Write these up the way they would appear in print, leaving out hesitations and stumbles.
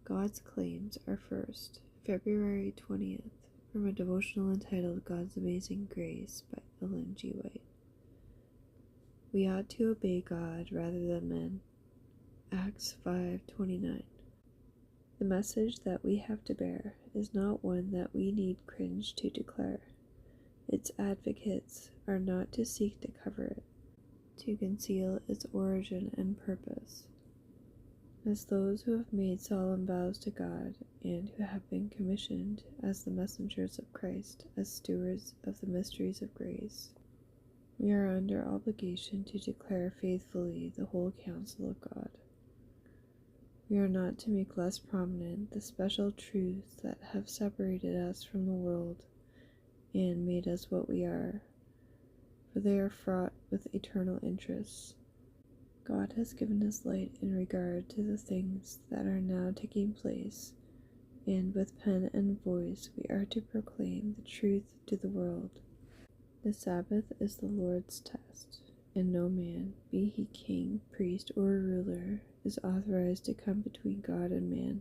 God's claims are first, February 20th, from a devotional entitled God's Amazing Grace by Ellen G. White. We ought to obey God rather than men. Acts 5:29. The message that we have to bear is not one that we need cringe to declare. Its advocates are not to seek to cover it, to conceal its origin and purpose. As those who have made solemn vows to God and who have been commissioned as the messengers of Christ, as stewards of the mysteries of grace, we are under obligation to declare faithfully the whole counsel of God. We are not to make less prominent the special truths that have separated us from the world and made us what we are, for they are fraught with eternal interests. God has given us light in regard to the things that are now taking place, and with pen and voice we are to proclaim the truth to the world. The Sabbath is the Lord's test, and no man, be he king, priest, or ruler, is authorized to come between God and man.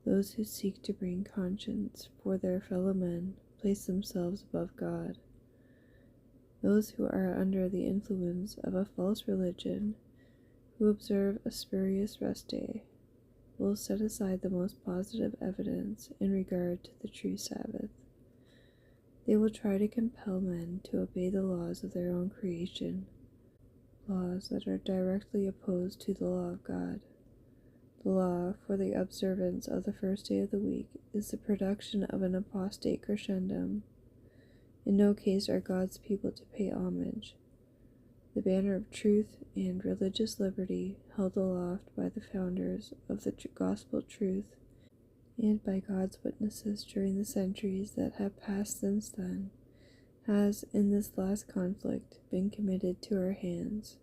Those who seek to bring conscience for their fellow men place themselves above God. Those who are under the influence of a false religion, who observe a spurious rest day, will set aside the most positive evidence in regard to the true Sabbath. They will try to compel men to obey the laws of their own creation, laws that are directly opposed to the law of God. The law for the observance of the first day of the week is the production of an apostate Christendom. In no case are God's people to pay homage. The banner of truth and religious liberty, held aloft by the founders of the gospel truth and by God's witnesses during the centuries that have passed since then, has, in this last conflict, been committed to our hands.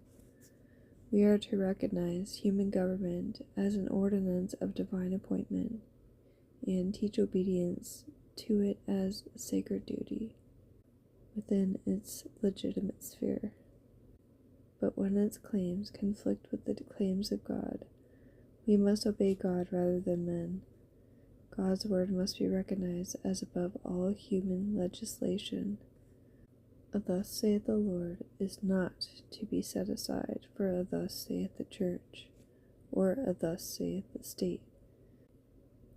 We are to recognize human government as an ordinance of divine appointment, and teach obedience to it as a sacred duty within its legitimate sphere. But when its claims conflict with the claims of God, we must obey God rather than men. God's word must be recognized as above all human legislation. A "thus saith the Lord" is not to be set aside for a "thus saith the church," or a "thus saith the state."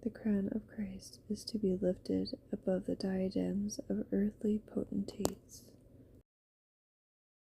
The crown of Christ is to be lifted above the diadems of earthly potentates.